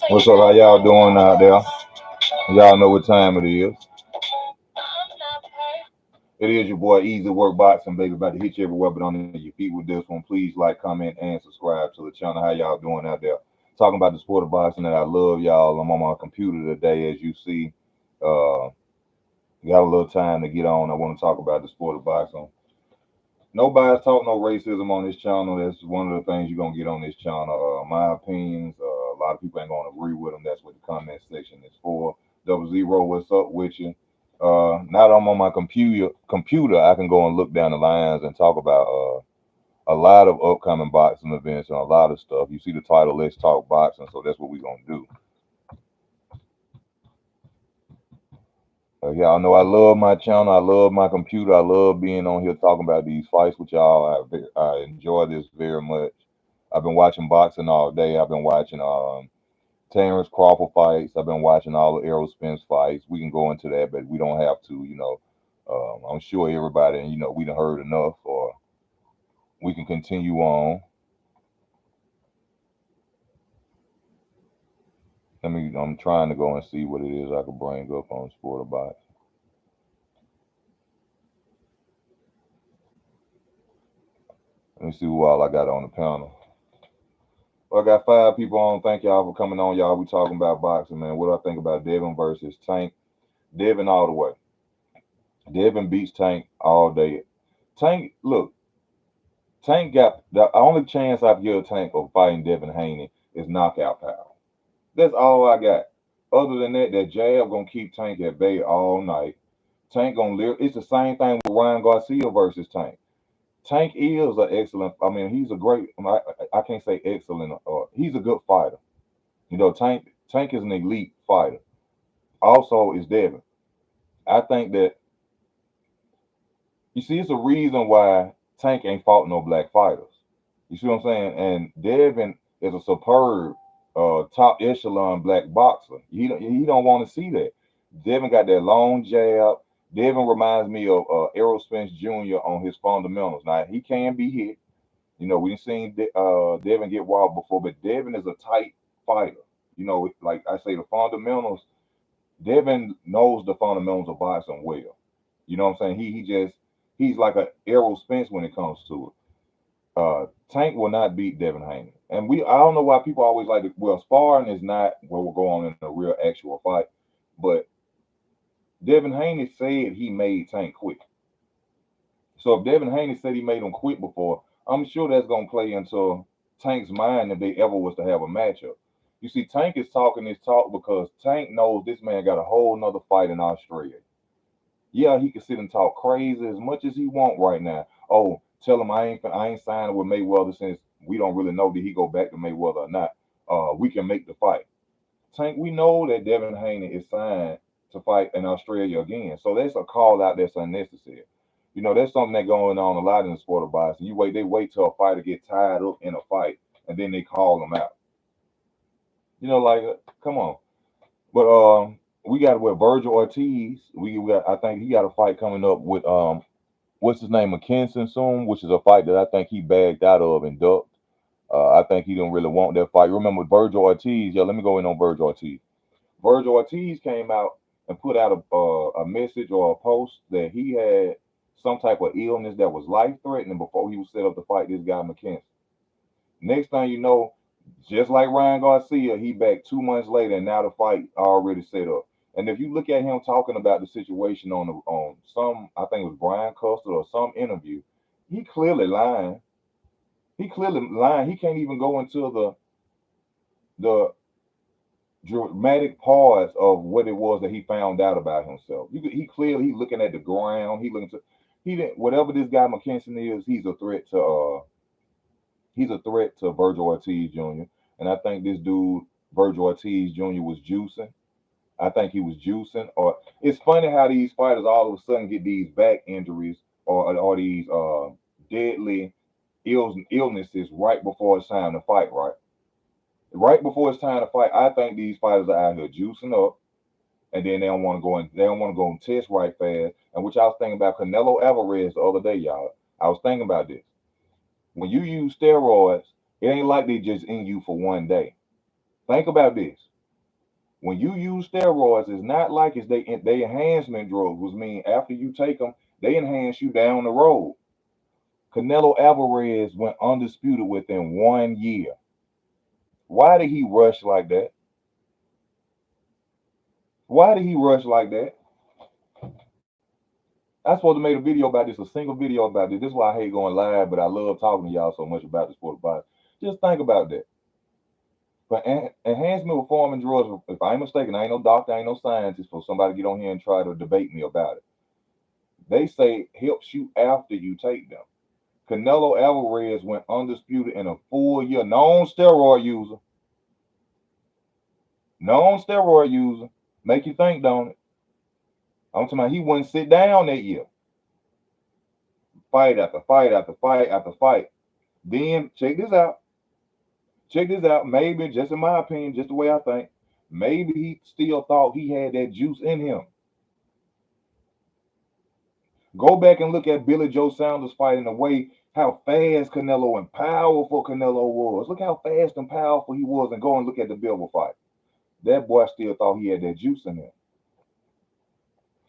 What's up? How y'all doing out there? Y'all know what time it is. It is your boy Easy Work Boxing, baby. About to hit you everywhere but on your feet with this one. Please like, comment, and subscribe to the channel. How y'all doing out there? Talking about the sport of boxing that I love, y'all. I'm on my computer today, as you see. Uh, got a little time to get on. I want to talk about the sport of boxing. Nobody's talk no racism on this channel. That's one of the things you're gonna get on this channel. My opinions. A lot of people ain't gonna agree with them. That's what the comment section is for. Double Zero, what's up with you? Now that I'm on my computer, I can go and look down the lines and talk about a lot of upcoming boxing events and a lot of stuff. You see the title, Let's Talk Boxing, so that's what we're gonna do. Y'all know I love my channel. I love my computer. I love being on here talking about these fights with y'all. I enjoy this very much. I've been watching boxing all day. I've been watching Terrence Crawford fights. I've been watching all the Errol Spence fights. We can go into that, but we don't have to. I'm sure everybody, we done heard enough, or we can continue on. I'm trying to go and see what it is I could bring up on Sport of Boxing. Let me see who all I got on the panel. Well, I got 5 people on. Thank y'all for coming on, y'all. We talking about boxing, man. What do I think about Devin versus Tank? Devin all the way. Devin beats Tank all day. Tank, look, Tank got the only chance I give Tank of fighting Devin Haney is knockout power. That's all I got. Other than that, that jab gonna keep Tank at bay all night. Tank gonna live. It's the same thing with Ryan Garcia versus Tank. Tank is an excellent. I mean, he's a great. I can't say excellent. He's a good fighter. Tank is an elite fighter. Also, is Devin. I think that you see, it's a reason why Tank ain't fought no black fighters. You see what I'm saying? And Devin is a superb, top echelon black boxer. He don't want to see that. Devin got that long jab. Devin reminds me of Errol Spence Jr. on his fundamentals. Now he can be hit. We've seen Devin get wild before, but Devin is a tight fighter. Like I say, the fundamentals. Devin knows the fundamentals of boxing well. You know what I'm saying? He's like a Errol Spence when it comes to it. Tank will not beat Devin Haney, and I don't know why people always like to. Well, sparring is not what will go on in a real actual fight, but Devin Haney said he made Tank quit. So if Devin Haney said he made him quit before, I'm sure that's gonna play into Tank's mind if they ever was to have a matchup. You see, Tank is talking this talk because Tank knows this man got a whole nother fight in Australia. Yeah, he can sit and talk crazy as much as he want right now. Oh, tell him I ain't signing with Mayweather since we don't really know did he go back to Mayweather or not. We can make the fight. Tank, we know that Devin Haney is signed to fight in Australia again. So that's a call out that's unnecessary. That's something that going on a lot in the sport of boxing. They wait till a fighter get tied up in a fight and then they call them out. Come on. But we got with Virgil Ortiz. I think he got a fight coming up with what's his name, McKinson soon, which is a fight that I think he bagged out of and ducked. I think he didn't really want that fight. Remember Virgil Ortiz? Yeah, let me go in on Virgil Ortiz. Virgil Ortiz came out and put out a message or a post that he had some type of illness that was life threatening before he was set up to fight this guy McKinson. Next thing you know, just like Ryan Garcia, he back 2 months later, and now the fight already set up. And if you look at him talking about the situation on some, I think it was Brian Custer or some interview, he clearly lying. He clearly lying. He can't even go into the dramatic parts of what it was that he found out about himself. He clearly he looking at the ground. He didn't whatever this guy McKinson is. He's a threat to Virgil Ortiz Jr. And I think this dude Virgil Ortiz Jr. was juicing. I think he was juicing. Or it's funny how these fighters all of a sudden get these back injuries or these deadly illnesses right before it's time to fight. Right before it's time to fight, I think these fighters are out here juicing up, and then they don't want to go and they don't want to go and test right fast. And which I was thinking about Canelo Alvarez the other day, y'all. I was thinking about this. When you use steroids, it ain't like they just in you for one day. Think about this. When you use steroids, it's not like it's they enhancement drugs, which mean after you take them, they enhance you down the road. Canelo Alvarez went undisputed within 1 year. Why did he rush like that? Why did he rush like that? I supposed to make a video about this, a single video about this. This is why I hate going live, but I love talking to y'all so much about the sport of boxing. Just think about that. But enhancement performance drugs, if I ain't mistaken, I ain't no doctor, I ain't no scientist for somebody to get on here and try to debate me about it. They say helps you after you take them. Canelo Alvarez went undisputed in a full year. Known steroid user. Known steroid user. Make you think, don't it? I'm talking about he wouldn't sit down that year. Fight after fight after fight after fight. Then check this out. Check this out. Maybe, just in my opinion, just the way I think, maybe he still thought he had that juice in him. Go back and look at Billy Joe Saunders fighting the way how fast Canelo and powerful Canelo was. Look how fast and powerful he was, and go and look at the Bivol fight. That boy still thought he had that juice in him.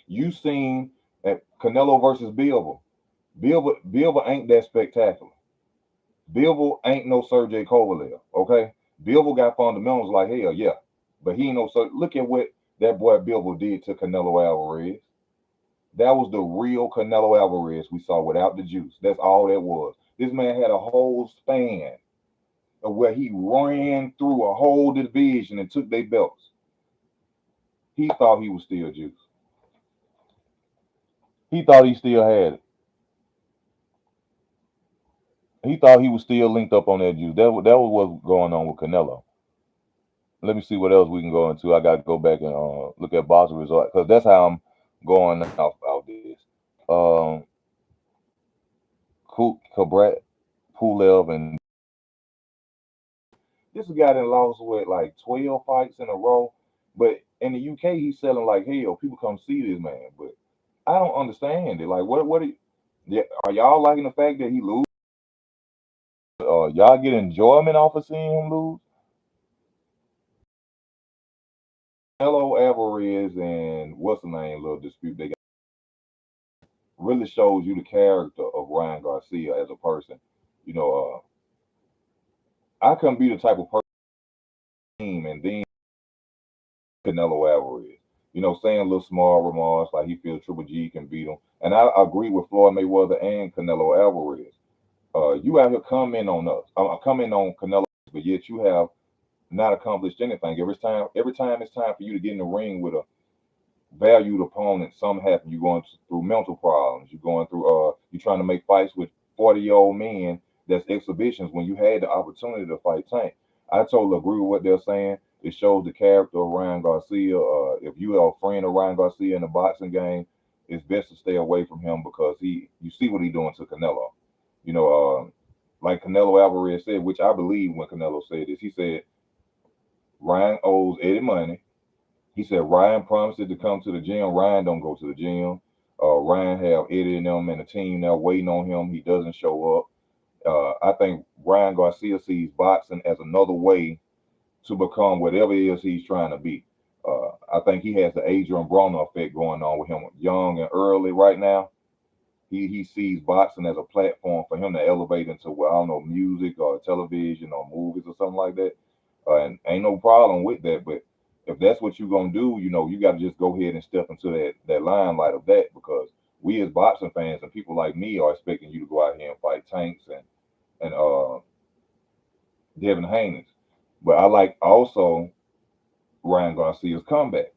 You seen at Canelo versus Bivol. Bivol ain't that spectacular. Bivol ain't no Sergey Kovalev, okay? Bivol got fundamentals like hell, yeah. But he ain't no look at what that boy Bivol did to Canelo Alvarez. That was the real Canelo Alvarez we saw without the juice. That's all that was. This man had a whole span of where he ran through a whole division and took their belts. He thought he was still juice. He thought he still had it. He thought he was still linked up on that juice. That was what's going on with Canelo. Let me see what else we can go into. I got to go back and look at boxing results because that's how I'm going off this. Um, Kabrat Pulev, and this guy that lost with like 12 fights in a row. But in the UK, he's selling like hell. People come see this man, but I don't understand it. Like, are y'all liking the fact that he lose? Y'all get enjoyment off of seeing him lose? Hello, Alvarez and what's the name? Little dispute they got really shows you the character of Ryan Garcia as a person. You know, I couldn't be the type of person and then Canelo Alvarez. You know, saying little small remarks like he feels Triple G can beat him. And I agree with Floyd Mayweather and Canelo Alvarez. You out here comment on us, comment on Canelo, but yet you have not accomplished anything. Every time it's time for you to get in the ring with a valued opponent, something happen. You're going through mental problems. You're going through you're trying to make fights with 40-year-old men that's exhibitions when you had the opportunity to fight Tank. I totally agree with what they're saying. It shows the character of Ryan Garcia. If you are a friend of Ryan Garcia in the boxing game, it's best to stay away from him because you see what he's doing to Canelo. You know, like Canelo Alvarez said, which I believe when Canelo said this, he said Ryan owes Eddie money. He said Ryan promised to come to the gym. Ryan don't go to the gym. Ryan have Eddie and them and the team now waiting on him. He doesn't show up. I think Ryan Garcia sees boxing as another way to become whatever it is he's trying to be. I think he has the Adrian Broner effect going on with him, young and early right now. He sees boxing as a platform for him to elevate into, well, I don't know, music or television or movies or something like that. And ain't no problem with that. But if that's what you're gonna do, you know, you got to just go ahead and step into that limelight of that because we as boxing fans and people like me are expecting you to go out here and fight Tanks and Devin Haney. But I like also Ryan Garcia's comeback.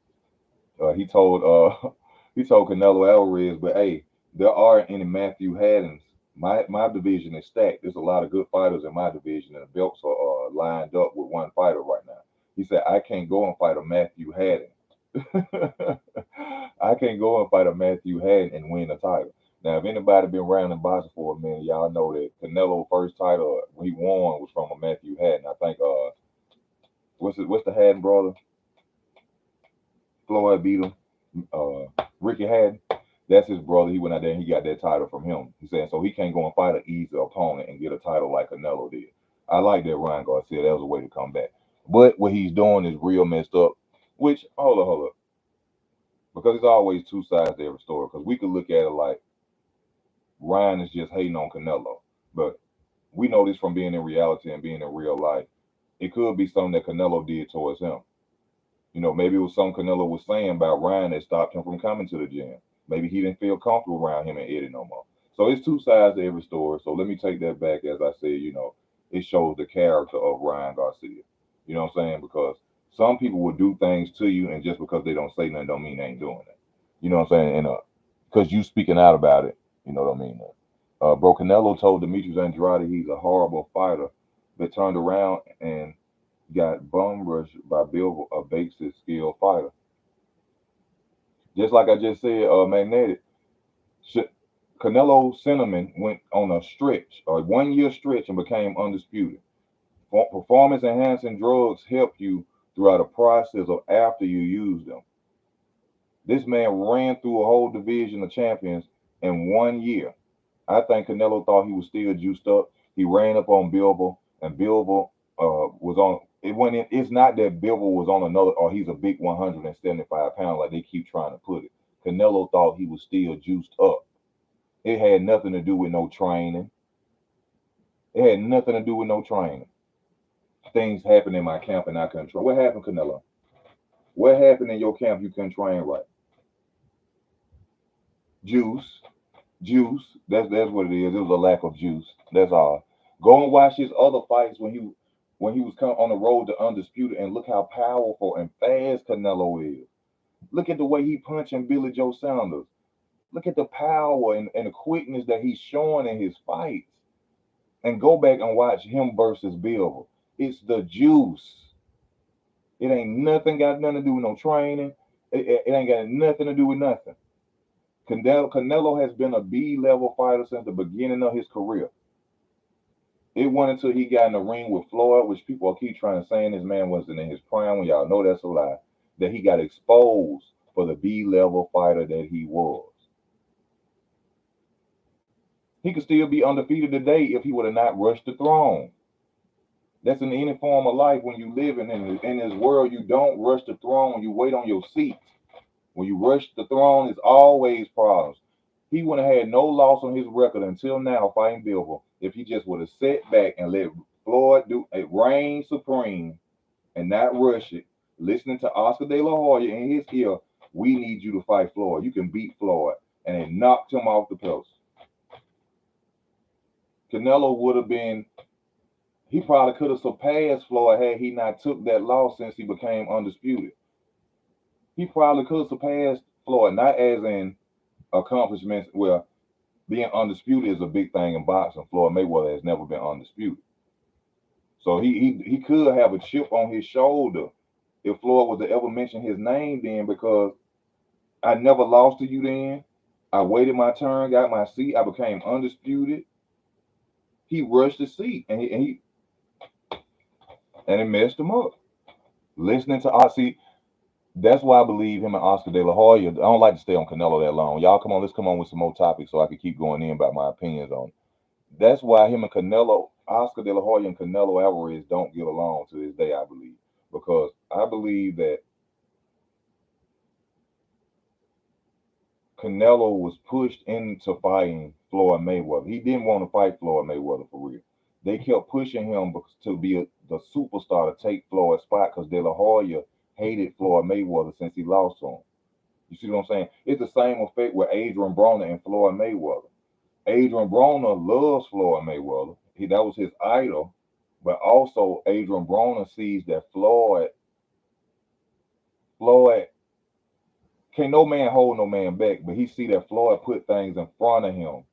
He told he told Canelo Alvarez, but hey, there aren't any Matthew Haddons. My division is stacked. There's a lot of good fighters in my division, and the belts are lined up with one fighter right now. He said, I can't go and fight a Matthew Haddon. I can't go and fight a Matthew Haddon and win a title. Now, if anybody been around in boxing for a minute, y'all know that Canelo first title he won was from a Matthew Haddon. I think what's the Haddon brother? Floyd beat him. Ricky Haddon. That's his brother. He went out there and he got that title from him. He said so he can't go and fight an easy opponent and get a title like Canelo did. I like that Ryan Garcia. That was a way to come back. But what he's doing is real messed up. Which hold up, because it's always two sides to every story. Because we could look at it like Ryan is just hating on Canelo, but we know this from being in reality and being in real life. It could be something that Canelo did towards him. Maybe it was something Canelo was saying about Ryan that stopped him from coming to the gym. Maybe he didn't feel comfortable around him and Eddie no more. So it's two sides to every story. So let me take that back. As I said, it shows the character of Ryan Garcia. You know what I'm saying? Because some people will do things to you, and just because they don't say nothing, don't mean they ain't doing it. You know what I'm saying? And because you speaking out about it, you know what I mean? Bro, Canelo told Demetrius Andrade he's a horrible fighter, but turned around and got bum rushed by Bill, a basic skill fighter. Just like I just said, Magnetic. Canelo Cinnamon went on a stretch, a 1 year stretch, and became undisputed. Performance enhancing drugs help you throughout a process of after you use them. This man ran through a whole division of champions in 1 year. I think Canelo thought he was still juiced up. He ran up on Bilbo, and Bilbo was on. It went in. It's not that Bilbo was on another, or he's a big 175 pound like they keep trying to put it. Canelo thought he was still juiced up. It had nothing to do with no training. It had nothing to do with no training. Things happened in my camp and I couldn't train. What happened, Canelo? What happened in your camp you couldn't train right? Juice. Juice. That's what it is. It was a lack of juice. That's all. Go and watch his other fights when he was on the road to undisputed, and look how powerful and fast Canelo is. Look at the way he punching Billy Joe Saunders. Look at the power and the quickness that he's showing in his fights. And go back and watch him versus Bill. It's the juice. It ain't got nothing to do with no training. It ain't got nothing to do with nothing. Canelo has been a B-level fighter since the beginning of his career. It wasn't until he got in the ring with Floyd, which people keep trying to say this man wasn't in his prime, when y'all know that's a lie, that he got exposed for the B-level fighter that he was. He could still be undefeated today if he would have not rushed the throne. That's in any form of life. When you live in this world, you don't rush the throne. You wait on your seat. When you rush the throne, it's always problems. He would have had no loss on his record until now fighting Bilbo if he just would have sat back and let Floyd do it, reign supreme, and not rush it. Listening to Oscar De La Hoya in his ear, we need you to fight Floyd. You can beat Floyd. And it knocked him off the post. Canelo would have been, he probably could have surpassed Floyd had he not took that loss since he became undisputed. He probably could have surpassed Floyd, not as in accomplishments. Well, being undisputed is a big thing in boxing. Floyd Mayweather has never been undisputed. So he could have a chip on his shoulder if Floyd was to ever mention his name then, because I never lost to you then. I waited my turn, got my seat. I became undisputed. He rushed the seat, and it messed him up. Listening to Oscar, that's why I believe him and Oscar De La Hoya. I don't like to stay on Canelo that long. Y'all come on, let's come on with some more topics so I can keep going in about my opinions on it. That's why him and Canelo, Oscar De La Hoya and Canelo Alvarez don't get along to this day, I believe. Because I believe that Canelo was pushed into fighting Floyd Mayweather. He didn't want to fight Floyd Mayweather for real. They kept pushing him to be the superstar to take Floyd's spot, because De La Hoya hated Floyd Mayweather since he lost to him. You see what I'm saying? It's the same effect with Adrian Broner and Floyd Mayweather. Adrian Broner loves Floyd Mayweather. That was his idol. But also Adrian Broner sees that Floyd can't no man hold no man back, but he see that Floyd put things in front of him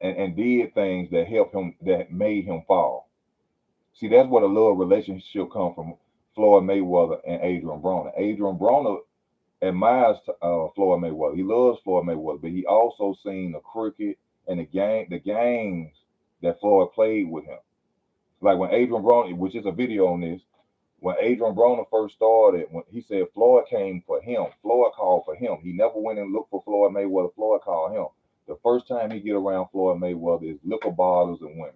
and did things that helped him, that made him fall. See, that's where the love relationship come from Floyd Mayweather and Adrian Broner. Adrian Broner admires Floyd Mayweather. He loves Floyd Mayweather, but he also seen the cricket and the games that Floyd played with him. Like when Adrian Broner, which is a video on this, when Adrian Broner first started, when he said Floyd came for him, Floyd called for him. He never went and looked for Floyd Mayweather. Floyd called him. The first time he get around Floyd Mayweather is liquor bottles and women.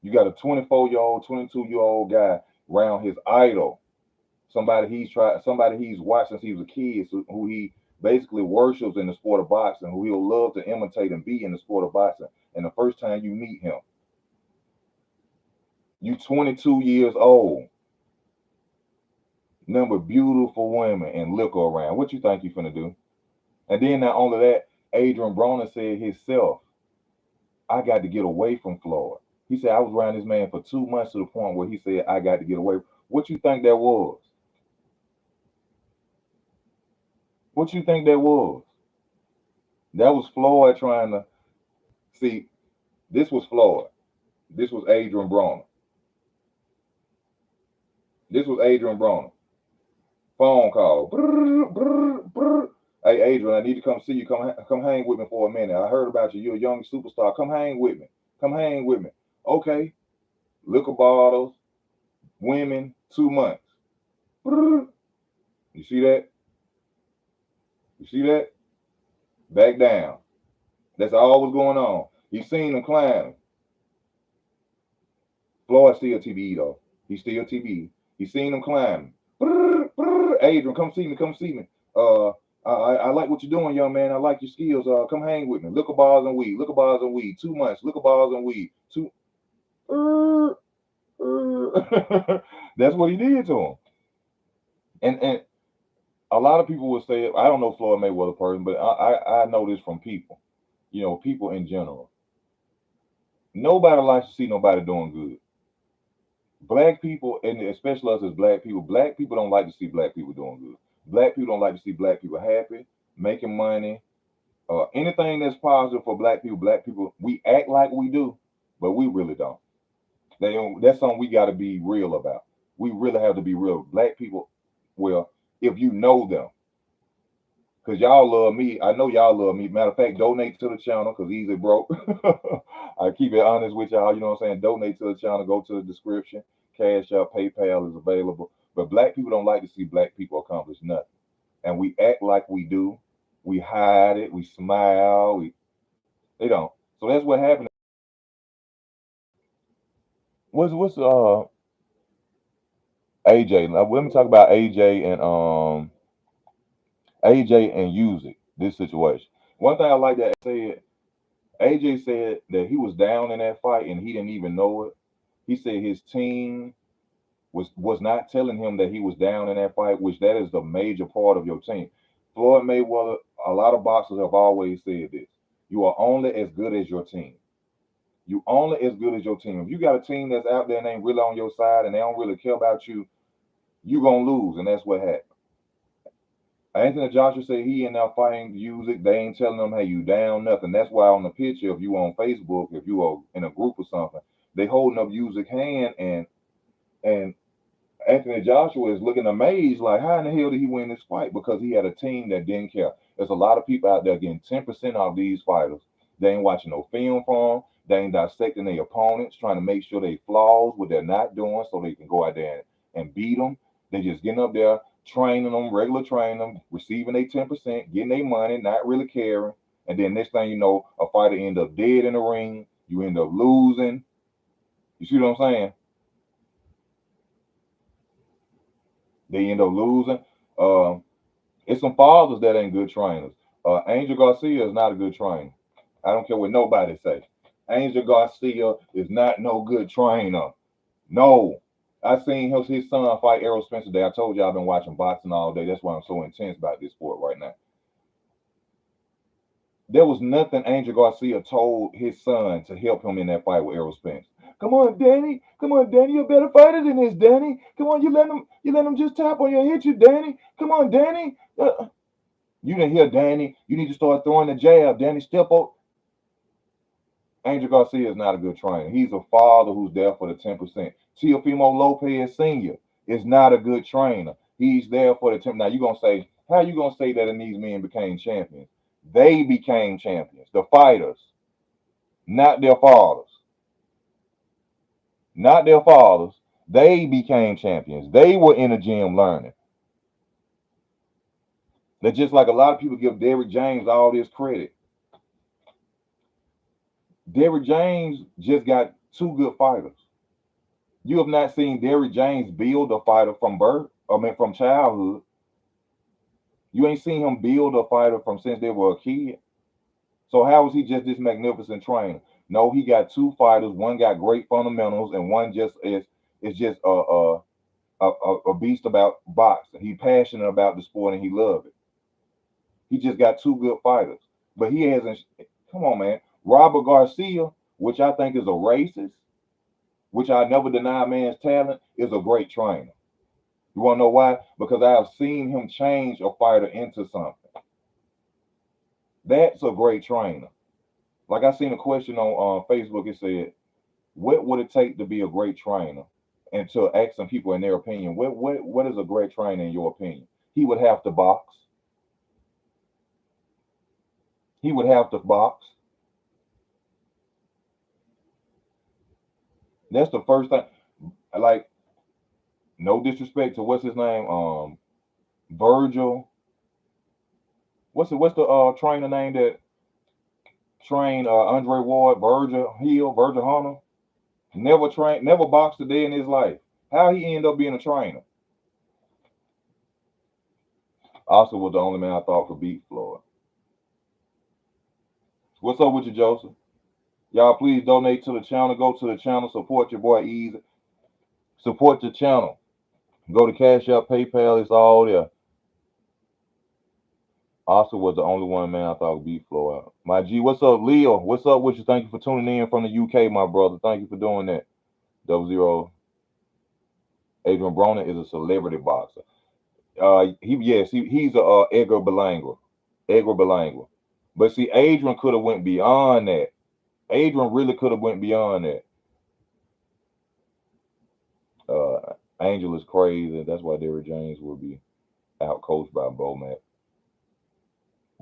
You got a 24-year-old, 22-year-old guy around his idol, somebody he's watched since he was a kid, so, who he basically worships in the sport of boxing, who he'll love to imitate and be in the sport of boxing. And the first time you meet him, you 22 years old, number beautiful women and liquor around. What you think you finna do? And then not only that, Adrian Broner said himself, I got to get away from Floyd. He said, I was around this man for 2 months to the point where he said, I got to get away. What you think that was? What you think that was? That was Floyd trying to see. This was Floyd. This was Adrian Broner. This was Adrian Broner. Phone call. Brr, brr, brr. Hey Adrian, I need to come see you. Come hang with me for a minute. I heard about you. You're a young superstar. Come hang with me. Come hang with me. Okay. Liquor bottles, women, 2 months. Brr. You see that? You see that? Back down. That's all was going on. You seen him climbing. Floyd still TBE though. He's still TBE. He seen him climbing. Brr, brr. Adrian, come see me. Come see me. I like what you're doing, young man. I like your skills. Come hang with me. Liquor bars and weed. Liquor bars and weed. 2 months. Liquor bars and weed. That's what he did to him. And a lot of people would say, I don't know Floyd Mayweather person, but I know this from people. You know, people in general. Nobody likes to see nobody doing good. Black people, and especially us as black people don't like to see black people doing good. Black people don't like to see black people happy, making money, anything that's positive for black people, we act like we do, but we really don't. That's something we got to be real about. We really have to be real. Black people, well, if you know them, because y'all love me. I know y'all love me. Matter of fact, donate to the channel because Easy broke. I keep it honest with y'all. You know what I'm saying? Donate to the channel. Go to the description. Cash App, PayPal is available. But black people don't like to see black people accomplish nothing. And we act like we do. We hide it. We smile. They don't. So that's what happened. What's AJ? Now, let me talk about AJ and use it. This situation. One thing I like that said, AJ said that he was down in that fight and he didn't even know it. He said his team was not telling him that he was down in that fight, which that is the major part of your team. Floyd Mayweather, a lot of boxers have always said this. You are only as good as your team. You only as good as your team. If you got a team that's out there and ain't really on your side and they don't really care about you, you gonna lose, and that's what happened. Anthony Joshua said he and now fighting music. They ain't telling them, hey, you down, nothing. That's why on the picture, if you on Facebook, if you are in a group or something, they holding up music hand and Anthony Joshua is looking amazed, like, how in the hell did he win this fight? Because he had a team that didn't care. There's a lot of people out there getting 10% off these fighters. They ain't watching no film for them. They ain't dissecting their opponents, trying to make sure they flaws, what they're not doing, so they can go out there and beat them. They just getting up there, training them, regular training them, receiving their 10%, getting their money, not really caring. And then next thing you know, a fighter end up dead in the ring. You end up losing. You see what I'm saying? They end up losing. It's some fathers that ain't good trainers. Angel Garcia is not a good trainer. I don't care what nobody say. Angel Garcia is not no good trainer. No. I seen his son fight Errol Spence today. I told you I've been watching boxing all day. That's why I'm so intense about this sport right now. There was nothing Angel Garcia told his son to help him in that fight with Errol Spence. Come on, Danny. Come on, Danny. You're a better fighter than this, Danny. Come on, you let him just tap on you and hit you, Danny. Come on, Danny. You didn't hear Danny. You need to start throwing the jab. Danny, step up. Angel Garcia is not a good trainer. He's a father who's there for the 10%. Teofimo Lopez Sr. is not a good trainer. He's there for the 10%. Now, you're going to say, how you going to say that and these men became champions? They became champions. The fighters, not their fathers. Not their fathers. They became champions. They were in the gym learning. That's just like a lot of people give Derrick James all this credit. Derrick James just got two good fighters. You have not seen Derrick James build a fighter from birth. I mean, from childhood. You ain't seen him build a fighter from since they were a kid. So how is he just this magnificent trainer? No, he got two fighters. One got great fundamentals, and one just is just a beast about boxing. He passionate about the sport and he love it. He just got two good fighters, but he hasn't. Come on, man. Robert Garcia, which I think is a racist, which I never deny man's talent, is a great trainer. You want to know why? Because I have seen him change a fighter into something. That's a great trainer. Like I seen a question on Facebook. It said, "What would it take to be a great trainer?" And to ask some people in their opinion, what is a great trainer in your opinion? He would have to box. He would have to box. That's the first thing. Like, no disrespect to what's his name, Virgil. What's the trainer name that trained Andre Ward? Virgil Hill, Virgil Hunter. Never boxed a day in his life. How he ended up being a trainer? Also was the only man I thought could beat Floyd. What's up with you, Joseph? Y'all please donate to the channel. Go to the channel. Support your boy Easy. Support the channel. Go to Cash App, PayPal. It's all there. Also was the only one man I thought would beat Floyd. My G, what's up, Leo? What's up with you? Thank you for tuning in from the UK, my brother. Thank you for doing that. 00. Adrian Broner is a celebrity boxer. He's a Edgar Berlanga. Edgar Berlanga. But see, Adrian could have went beyond that. Adrian really could have went beyond that. Angel is crazy. That's why Derrick James will be out coached by Bomac.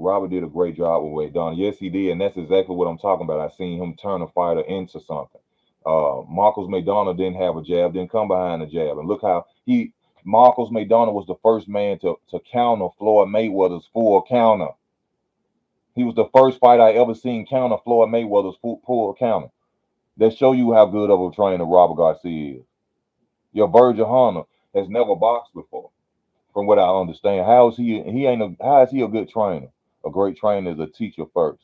Robert did a great job with Wade Donald. Yes, he did, and that's exactly what I'm talking about. I seen him turn a fighter into something. Marcos McDonald didn't have a jab, didn't come behind the jab, and look how Marcos McDonald was the first man to counter Floyd Mayweather's full counter. He was the first fight I ever seen counter Floyd Mayweather's full counter. That show you how good of a trainer Robert Garcia is. Your Virgil Hunter has never boxed before, from what I understand. How is he? How is he a good trainer? A great trainer is a teacher first.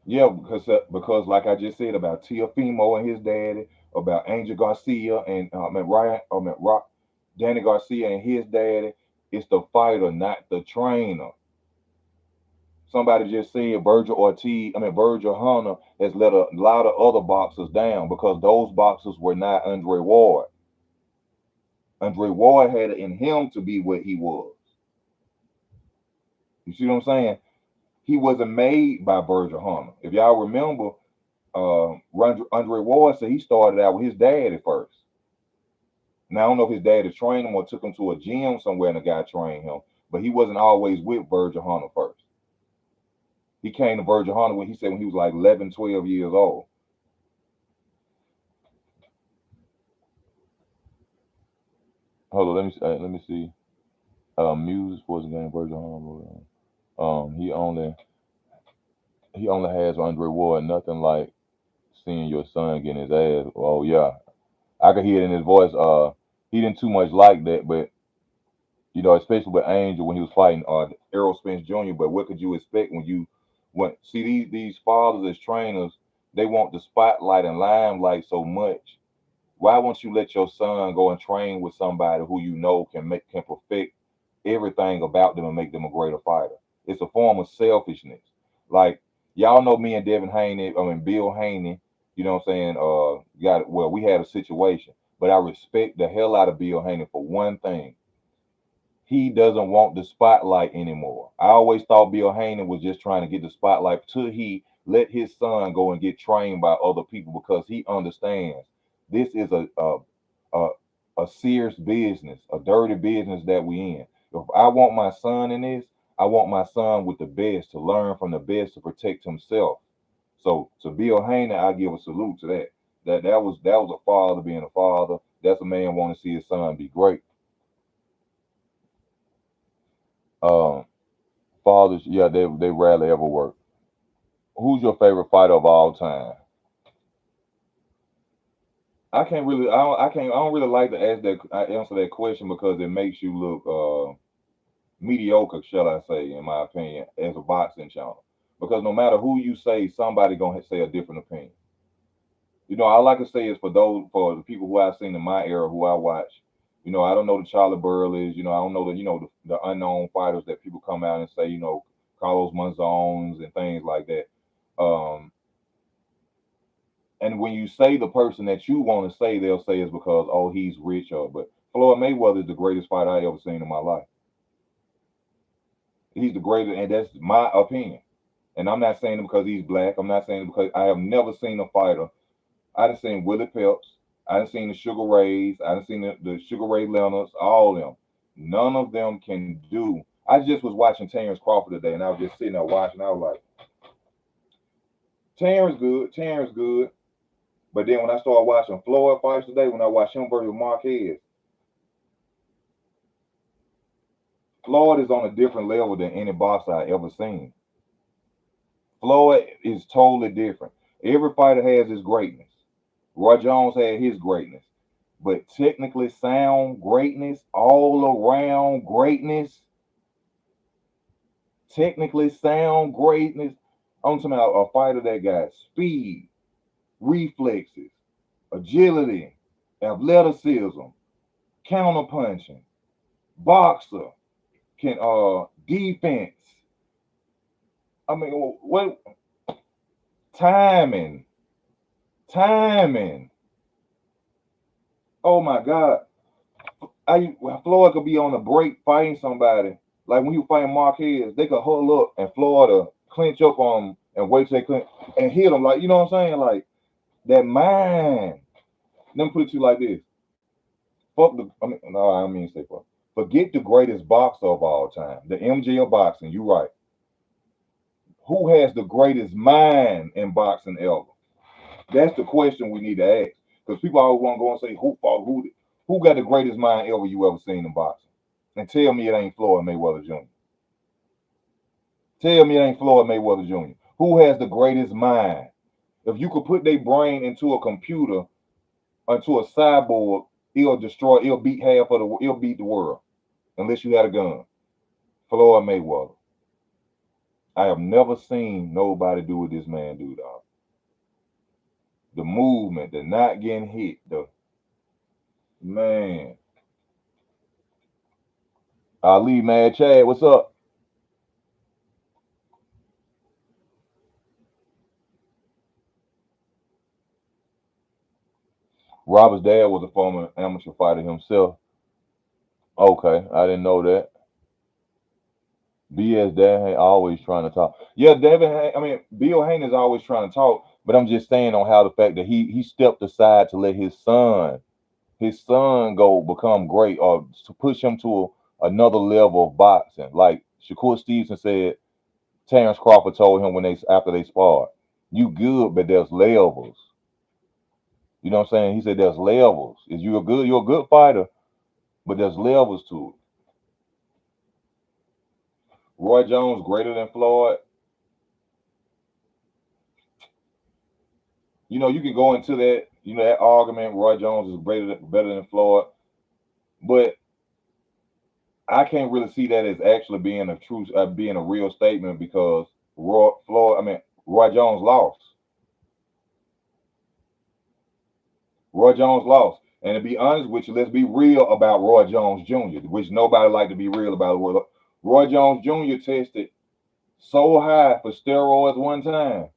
Yeah, because like I just said about Tiafimo and his daddy, about Angel Garcia and Rock, Danny Garcia and his daddy, it's the fighter, not the trainer. Somebody just said Virgil Hunter has let a lot of other boxers down because those boxers were not Andre Ward. Andre Ward had it in him to be what he was. You see what I'm saying? He wasn't made by Virgil Hunter. If y'all remember, Andre Ward said he started out with his dad at first. Now I don't know if his dad trained him or took him to a gym somewhere and the guy trained him, but he wasn't always with Virgil Hunter first. He came to Virgil Hunter when he was like 11, 12 years old. Hold on, let me see. Music sports game Virgil Hunter. He only has Andre Ward. Nothing like seeing your son getting his ass. Oh yeah, I could hear it in his voice. He didn't too much like that, but especially with Angel when he was fighting Errol Spence Jr. But what could you expect when you see these fathers as trainers? They want the spotlight and limelight so much. Why won't you let your son go and train with somebody who you know can perfect everything about them and make them a greater fighter? It's a form of selfishness. Like y'all know me and Devin Haney, Bill Haney, you know what I'm saying? We had a situation, but I respect the hell out of Bill Haney for one thing. He doesn't want the spotlight anymore. I always thought Bill Haney was just trying to get the spotlight till he let his son go and get trained by other people because he understands this is a, a serious business, a dirty business that we in. If I want my son in this, I want my son with the best to learn from the best to protect himself. So to Bill Haney, I give a salute to that. That was a father being a father. That's a man wanting to see his son be great. Um, Fathers, yeah, they rarely ever work. Who's your favorite fighter of all time? I can't really. I don't. I can't. I don't really like to ask that. Answer that question because it makes you look mediocre, shall I say, in my opinion, as a boxing channel. Because no matter who you say, somebody gonna say a different opinion. All I can say is for the people who I've seen in my era, who I watch. I don't know the Charlie Burleys. I don't know the unknown fighters that people come out and say. Carlos Monzones and things like that. Um, and when you say the person that you want to say, they'll say it's because he's rich but Floyd Mayweather is the greatest fighter I ever seen in my life. He's the greatest, and that's my opinion. And I'm not saying it because he's black. I'm not saying it because I have never seen a fighter. I done seen Willie Pelps. I done seen the Sugar Rays. I done seen the Sugar Ray Leonards. All of them. None of them can do. I just was watching Terrence Crawford today, and I was just sitting there watching. I was like, Terrence good. Terrence good. But then when I started watching Floyd fights today, when I watched him versus Marquez, Floyd is on a different level than any boxer I ever seen. Floyd is totally different. Every fighter has his greatness. Roy Jones had his greatness. But technically sound greatness, all around greatness, technically sound greatness. I'm talking about a fighter that got speed, reflexes, agility, athleticism, counterpunching, boxer, can defense. I mean, what timing, timing. Oh my God. Floyd could be on a break fighting somebody. Like when he was fighting Marquez, they could huddle up and Floyd clinch up on him and wait till they clinch and hit him. Like, you know what I'm saying? Like that mind. Let me put it to you like this. Fuck the I mean no, I don't mean to say fuck. Forget the greatest boxer of all time. The MJ of boxing, you right. Who has the greatest mind in boxing ever? That's the question we need to ask. Because people always want to go and say who fought who got the greatest mind ever you ever seen in boxing. And tell me it ain't Floyd Mayweather Jr. Tell me it ain't Floyd Mayweather Jr. Who has the greatest mind? If you could put their brain into a computer, into a cyborg, it'll beat it'll beat the world. Unless you had a gun. Floyd Mayweather. I have never seen nobody do what this man do, dog. The movement, the not getting hit, the man. Ali, man, Chad, what's up? Robert's dad was a former amateur fighter himself. Okay, I didn't know that. BS dad ain't always trying to talk. Yeah, I mean, Bill Haney is always trying to talk, but I'm just saying on how the fact that he stepped aside to let his son go become great or to push him to another level of boxing. Like Shakur Stevenson said, Terrence Crawford told him when they after they sparred, "You good, but there's levels." You know what I'm saying? He said there's levels. Is you're a good fighter, but there's levels to it. Roy Jones greater than Floyd. You can go into that argument. Roy Jones is better than Floyd, but I can't really see that as actually being a real statement because Roy Jones lost. Roy Jones lost. And to be honest with you, let's be real about Roy Jones Jr., which nobody like to be real about. Roy Jones Jr. tested so high for steroids one time.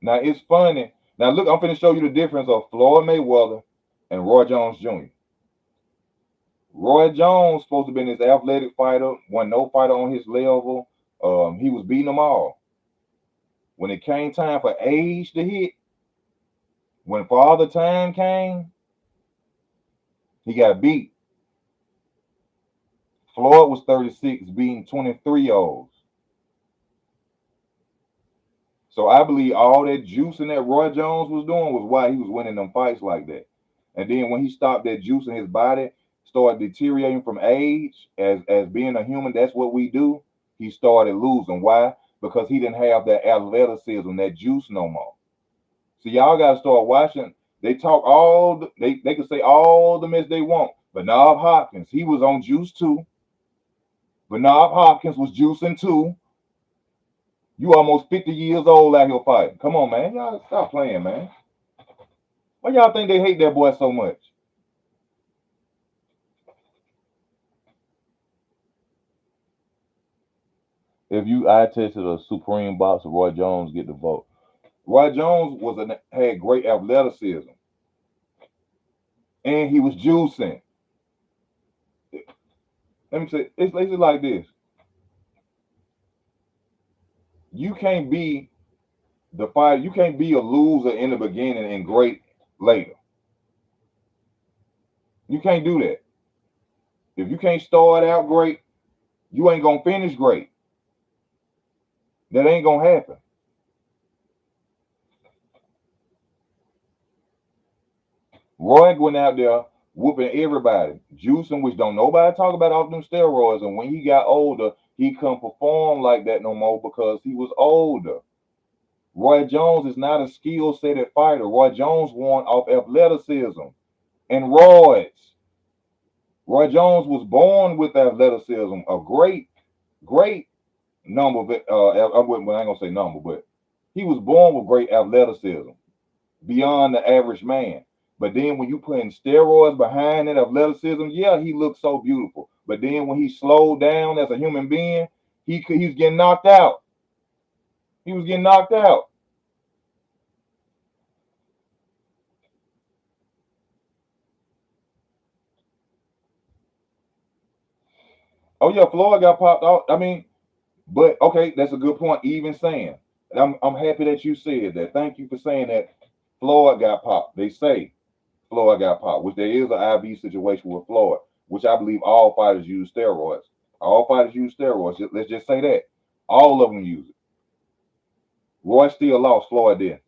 Now it's funny. Now look, I'm finna show you the difference of Floyd Mayweather and Roy Jones Jr. Roy Jones supposed to be this athletic fighter, wasn't no fighter on his level. He was beating them all. When it came time for age to hit, when Father Time came, he got beat. Floyd was 36, beating 23-year-olds. So I believe all that juicing that Roy Jones was doing was why he was winning them fights like that. And then when he stopped that juice in his body, started deteriorating from age, as being a human, that's what we do. He started losing. Why? because he didn't have that athleticism, that juice no more. So y'all got to start watching. They talk they can say all the mess they want, but Nob Hopkins, he was on juice too. But Nob Hopkins was juicing too. You almost 50 years old out here fighting. Come on, man. Y'all stop playing, man. Why y'all think they hate that boy so much? If you eye tested a supreme boxer, Roy Jones get the vote. Roy Jones had great athleticism, and he was juicing. Let me say it's like this: you can't be the fight. You can't be a loser in the beginning and great later. You can't do that. If you can't start out great, you ain't gonna finish great. That ain't gonna happen. Roy went out there whooping everybody, juicing, which don't nobody talk about off them steroids. And when he got older, he couldn't perform like that no more because he was older. Roy Jones is not a skill set fighter. Roy Jones won off athleticism and roids. Roy Jones was born with athleticism, a great number of it. I ain't gonna say number, but he was born with great athleticism beyond the average man. But then when you put in steroids behind that athleticism, yeah, he looked so beautiful. But then when he slowed down as a human being, he's getting knocked out. He was getting knocked out. Oh yeah, Floyd got popped out. I mean, but okay, that's a good point. Even saying, I'm happy that you said that. Thank you for saying that. Floyd got popped. They say Floyd got popped, which there is an IV situation with Floyd, which I believe all fighters use steroids. All fighters use steroids. Let's just say that. All of them use it. Roy still lost. Floyd did.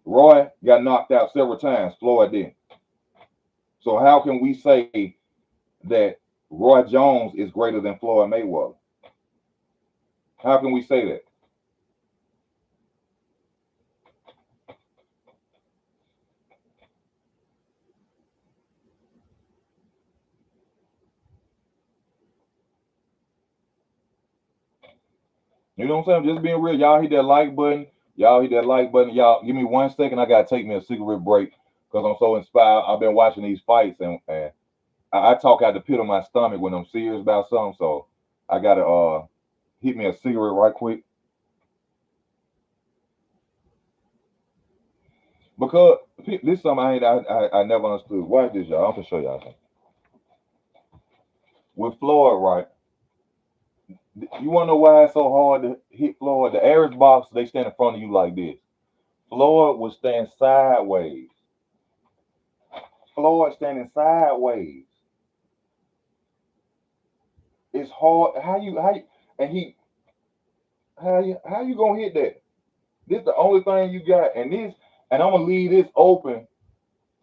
Roy got knocked out several times. Floyd did. So how can we say that Roy Jones is greater than Floyd Mayweather? How can we say that? You know what I'm saying? Just being real. Y'all hit that like button. Y'all hit that like button. Y'all give me 1 second. I gotta take me a cigarette break because I'm so inspired. I've been watching these fights and I talk out the pit of my stomach when I'm serious about something. So I gotta hit me a cigarette right quick because this is something I never understood. Watch this, y'all. I'm gonna show y'all something. With Floyd, right? You wanna know why it's so hard to hit Floyd? The average boxer they stand in front of you like this. Floyd would stand sideways. Floyd standing sideways. It's hard. And he how you gonna hit that? This the only thing you got, and I'm gonna leave this open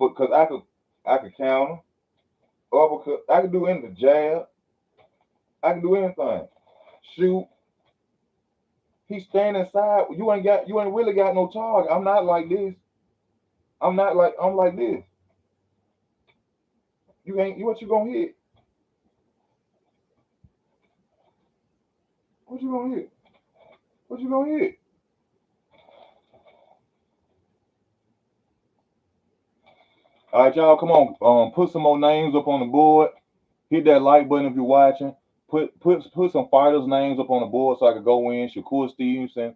because I could counter, uppercut, I could do anything, jab, I can do anything, shoot. He's standing side. You ain't really got no target. I'm not like this. I'm like this. You ain't what you gonna hit? What you gonna hit? What you gonna hit? All right, y'all, come on. Put some more names up on the board. Hit that like button if you're watching. Put some fighters' names up on the board so I could go in. Shakur Stevenson,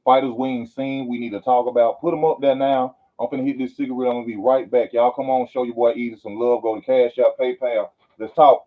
fighters we ain't seen, we need to talk about. Put them up there now. I'm finna hit this cigarette. I'm gonna be right back. Y'all come on, show your boy Easy some love. Go to Cash App, PayPal. Let's talk.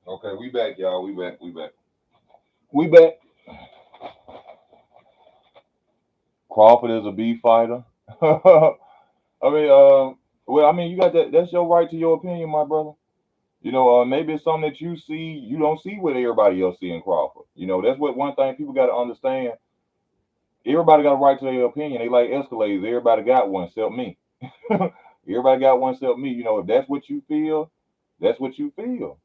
Okay, we back, y'all. We back. We back. We back. Crawford is a B fighter. I mean, well, I mean, you got that. That's your right to your opinion, my brother. You know, maybe it's something that you see, you don't see what everybody else see in Crawford. You know, that's what one thing people got to understand. Everybody got a right to their opinion. They like Escalades. Everybody got one except me. Everybody got one except me. You know, if that's what you feel, that's what you feel.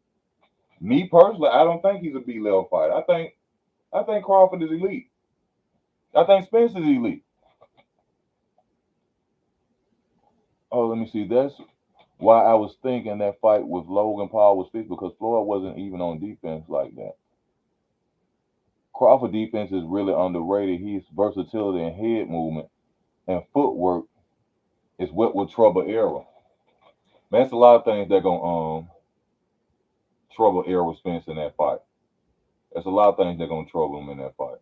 Me personally, I don't think he's a B level fighter. I think Crawford is elite. I think Spence is elite. Oh, let me see. That's why I was thinking that fight with Logan Paul was fixed because Floyd wasn't even on defense like that. Crawford defense is really underrated. His versatility and head movement and footwork is what will trouble Errol. Man, that's a lot of things that gonna trouble Errol Spence in that fight. There's a lot of things that gonna trouble him in that fight.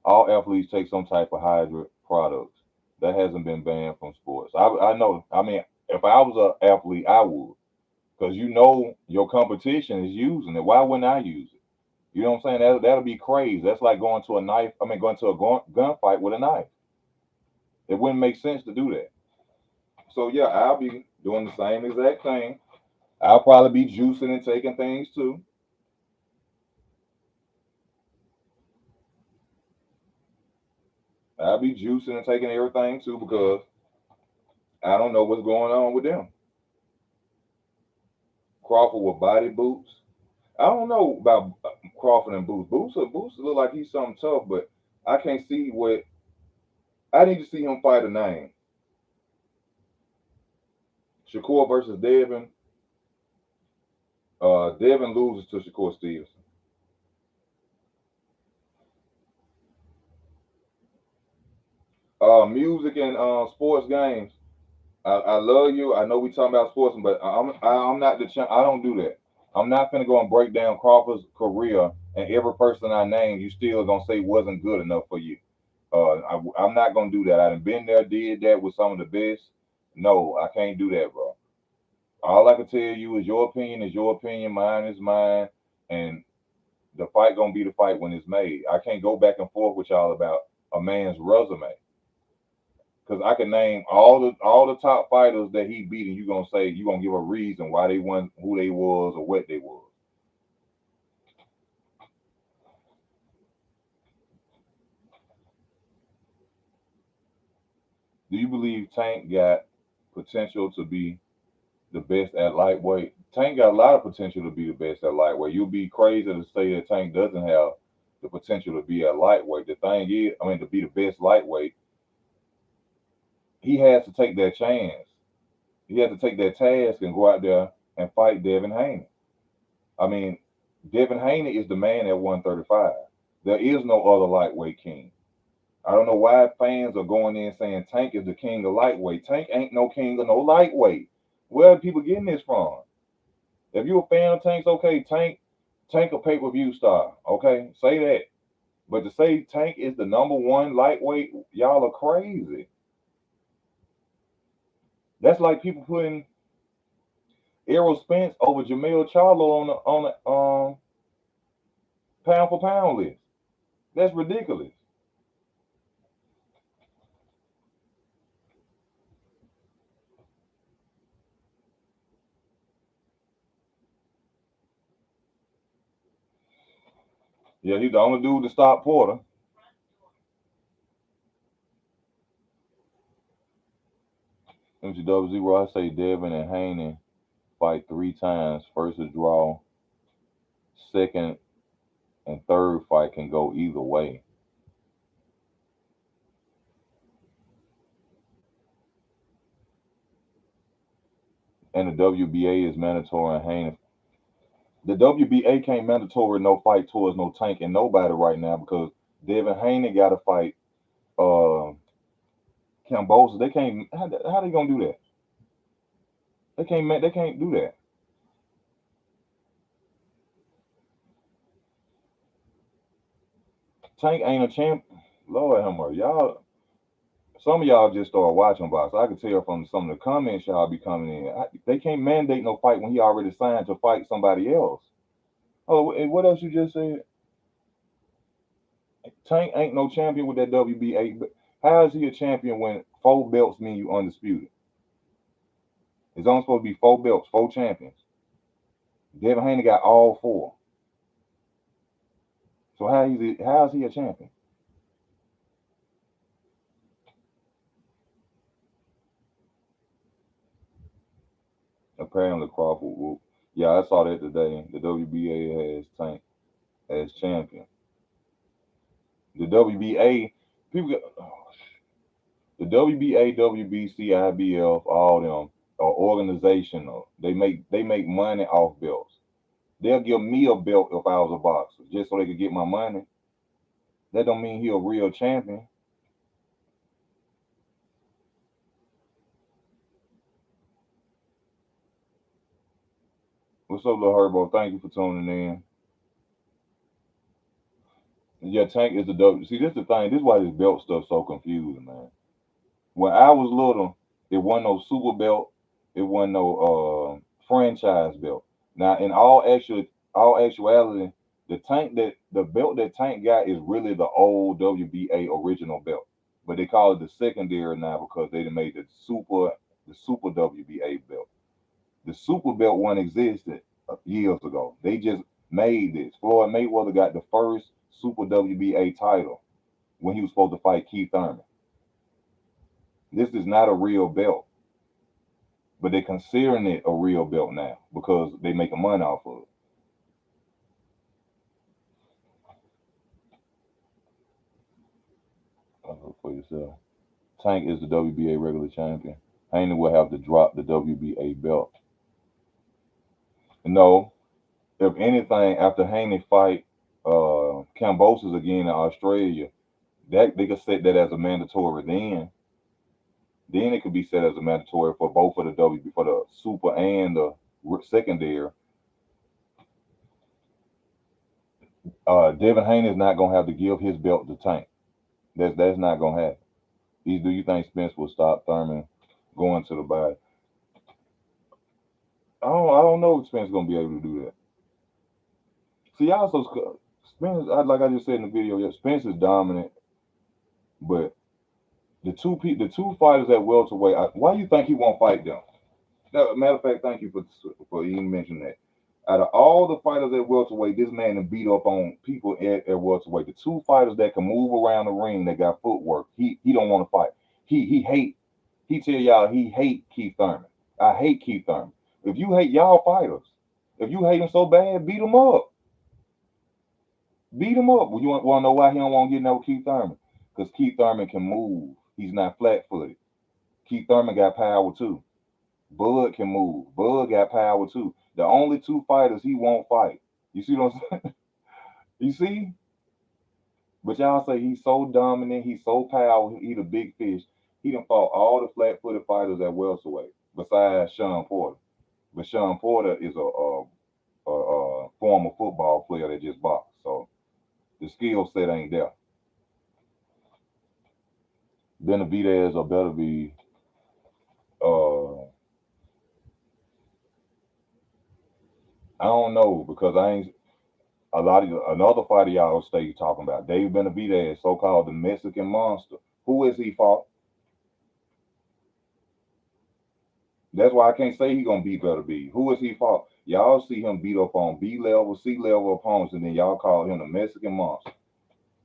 All athletes take some type of hydra products. That hasn't been banned from sports. I know. I mean, if I was an athlete, I would. Because you know your competition is using it. Why wouldn't I use it? You know what I'm saying? That'll be crazy. That's like going to a knife. I mean, going to a gunfight with a knife. It wouldn't make sense to do that. So yeah, I'll be doing the same exact thing. I'll probably be juicing and taking things too. I'll be juicing and taking everything too because I don't know what's going on with them. Crawford with body boots. I don't know about Crawford and Boots. Boots look like he's something tough, but I can't see what. I need to see him fight a name. Shakur versus Devin. Devin loses to Shakur Stevenson. Music and sports games. I love you. I know we talking about sports, but I'm not I don't do that. I'm not gonna go and break down Crawford's career and every person I name. You still gonna say wasn't good enough for you. I'm not gonna do that. I've been there, did that with some of the best. No, I can't do that, bro. All I can tell you is your opinion, mine is mine, and the fight gonna be the fight when it's made. I can't go back and forth with y'all about a man's resume because I can name all the top fighters that he beat, and you gonna say you gonna give a reason why they won, who they was, or what they was. Do you believe Tank got potential to be the best at lightweight? Tank got a lot of potential to be the best at lightweight. You'll be crazy to say that Tank doesn't have the potential to be at lightweight. The thing is, I mean, to be the best lightweight, he has to take that chance. He has to take that task and go out there and fight Devin Haney. I mean, Devin Haney is the man at 135. There is no other lightweight king. I don't know why fans are going in saying Tank is the king of lightweight. Tank ain't no king of no lightweight. Where are people getting this from? If you're a fan of Tank's, okay, Tank a pay per view star. Okay, say that. But to say Tank is the number one lightweight, y'all are crazy. That's like people putting Errol Spence over Jamel Charlo on the pound for pound list. That's ridiculous. Yeah, he's the only dude to stop Porter. MCW zero. I say Devin and Haney fight three times. First a draw. Second and third fight can go either way. And the WBA is mandatory and Haney. The WBA can't mandatory no fight towards no Tank and nobody right now because Devin Haney got to fight uh Cambosa. They can't. How they gonna do that? They can't do that. Tank ain't a champ. Lord have mercy, y'all. Some of y'all just start watching box. I can tell from some of the comments y'all be coming in. They can't mandate no fight when he already signed to fight somebody else. Oh, and what else you just said? Tank ain't no champion with that WBA. But how is he a champion when 4 belts mean you undisputed? It's only supposed to be 4 belts, 4 champions. Devin Haney got all 4. So how is he a champion? Apparently Crawford will. Yeah, I saw that today. The WBA has Tank as champion. The WBA people get, the WBA, WBC, IBF, all them are organizational. They make money off belts. They'll give me a belt if I was a boxer, just so they could get my money. That don't mean he a real champion. What's up, little Herbo? Thank you for tuning in. Yeah, Tank is the W. See, this is the thing. This is why this belt stuff so confusing, man. When I was little, it wasn't no super belt. It wasn't no franchise belt. Now, in all actuality, the belt that Tank got is really the old WBA original belt, but they call it the secondary now because they done made the super WBA belt. The super belt one existed years ago. They just made this. Floyd Mayweather got the first super WBA title when he was supposed to fight Keith Thurman. This is not a real belt, but they're considering it a real belt now because they making money off of it. For yourself. Tank is the WBA regular champion. Haney will have to drop the WBA belt. No, if anything, after Haney fight Cambosis again in Australia, that they could set that as a mandatory then it could be set as a mandatory for both of the for the super and the secondary. Devin Haney is not gonna have to give his belt to Tank. That's not gonna happen. Do you think Spence will stop Thurman going to the body? I don't know if Spence gonna be able to do that. See, also Spence, like I just said in the video, yeah, Spence is dominant, but the two fighters at welterweight, why do you think he won't fight them? Matter of fact, thank you for even mentioning that. Out of all the fighters at welterweight, this man and beat up on people at welterweight. The two fighters that can move around the ring that got footwork, he don't want to fight. He hate. He tell y'all he hate Keith Thurman. I hate Keith Thurman. If you hate y'all fighters, if you hate him so bad, beat him up. Beat him up. Well, you want to know why he don't want to get in there with Keith Thurman? Because Keith Thurman can move. He's not flat footed. Keith Thurman got power too. Bud can move. Bud got power too. The only two fighters he won't fight. You see what I'm saying? You see? But y'all say he's so dominant, he's so powerful, he the big fish. He done fought all the flat footed fighters at welterweight, besides Sean Porter. But Sean Porter is a former football player that just boxed. So the skill set ain't there. Benavidez or better be I don't know because I ain't a lot of another fighter y'all stay talking about. Dave Benavidez, so called the Mexican monster. Who is he fought? That's why I can't say he gonna beat Better be. Who is he fought? Y'all see him beat up on B level, C level opponents, and then y'all call him the Mexican monster.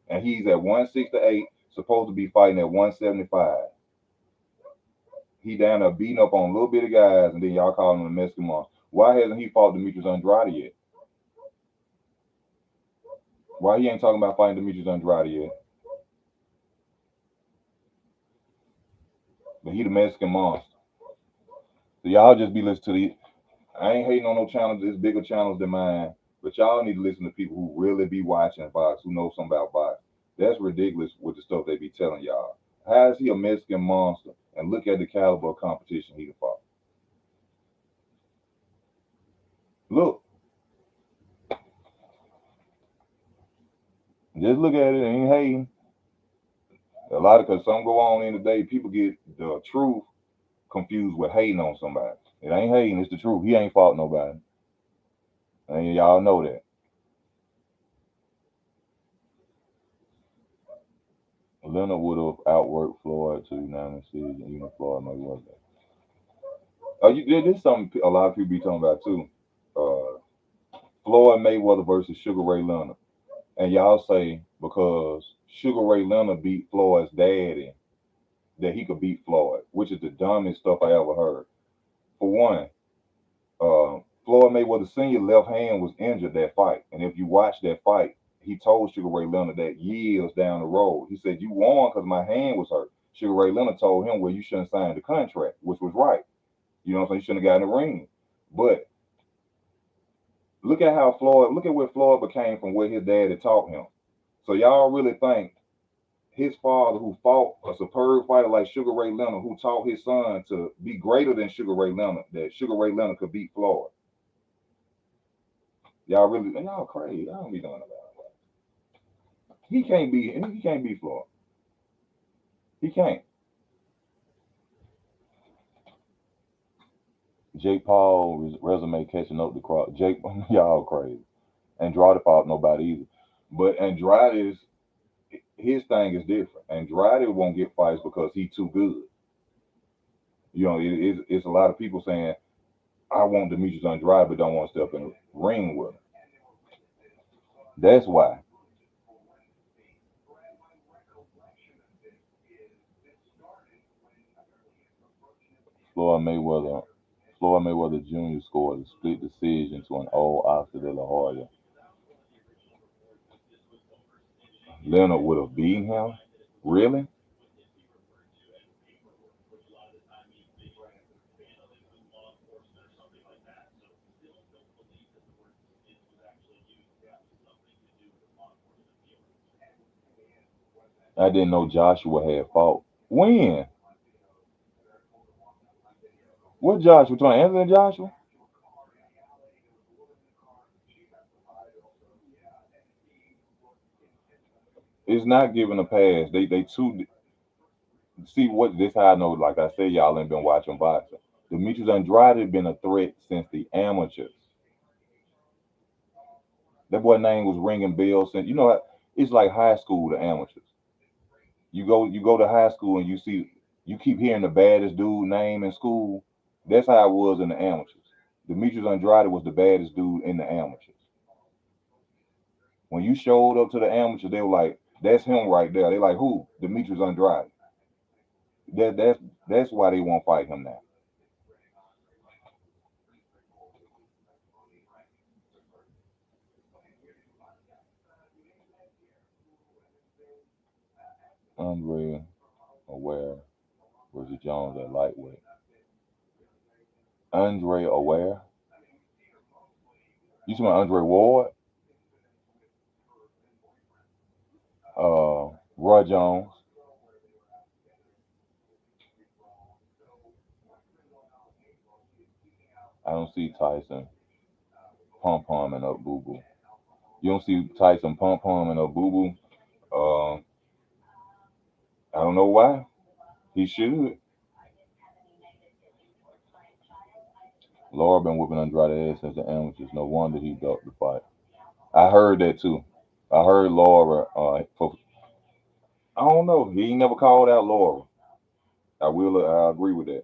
And he's at 168, supposed to be fighting at 175. He down there beating up on little bitty guys, and then y'all call him the Mexican monster. Why hasn't he fought Demetrius Andrade yet? Why he ain't talking about fighting Demetrius Andrade yet? But he the Mexican monster. So y'all just be listening to the. I ain't hating on no channels. There's bigger channels than mine. But y'all need to listen to people who really be watching box, who know something about box. That's ridiculous with the stuff they be telling y'all. How is he a Mexican monster? And look at the caliber of competition he fought. Look, just look at it. Ain't hating. A lot of because something go on in the day, people get the truth confused with hating on somebody. It ain't hating, it's the truth. He ain't fought nobody. And y'all know that. Leonard would have outworked Floyd to unanimous decision, even if Floyd Mayweather. This is something a lot of people be talking about too. Uh, Floyd Mayweather versus Sugar Ray Leonard, and y'all say because Sugar Ray Leonard beat Floyd's daddy that he could beat Floyd, which is the dumbest stuff I ever heard. For one, Floyd Mayweather Sr. left hand was injured that fight, and if you watch that fight, he told Sugar Ray Leonard that years down the road. He said, "You won because my hand was hurt." Sugar Ray Leonard told him, "Well, you shouldn't sign the contract," which was right. You know what I'm saying? You shouldn't have got in the ring. But look at what Floyd became from what his dad had taught him. So y'all really think his father, who fought a superb fighter like Sugar Ray Leonard, who taught his son to be greater than Sugar Ray Leonard, that Sugar Ray Leonard could beat Floyd? Y'all crazy. Y'all don't be doing about it. He can't beat Floyd. He can't. Jake Paul resume catching up to crowd. Jake, y'all crazy. Andrade fought nobody either. But Andrade's his thing is different. Andrade won't get fights because he's too good. It's a lot of people saying, "I want Demetrius Andrade, but don't want to step in the ring with him." That's why Floyd Mayweather, Floyd Mayweather Jr. scored a split decision to an old Oscar De La Hoya. Leonard would have beaten him. Really? I didn't know Joshua had fought. When? What Joshua? Between Anthony and Joshua? It's not giving a pass. They too see what this how I know. Like I said, y'all ain't been watching boxing. Demetrius Andrade had been a threat since the amateurs. That boy name was ringing bells since it's like high school to amateurs. You go to high school and you keep hearing the baddest dude name in school. That's how it was in the amateurs. Demetrius Andrade was the baddest dude in the amateurs. When you showed up to the amateurs, they were like, "That's him right there." They like, "Who?" Demetrius Andrade. That's why they won't fight him now. Andre Aware versus Jones at lightweight. Andre Aware. You talking about Andre Ward? Roy Jones. I don't see Tyson pom pomming up Boo Boo. You don't see Tyson pom pomming up Boo Boo. Uh, I don't know why. He should. Laura been whooping Andrade ass since the amateurs. No wonder he ducked the fight. I heard that too. I heard Laura. I don't know. He ain't never called out Laura. I will. I agree with that.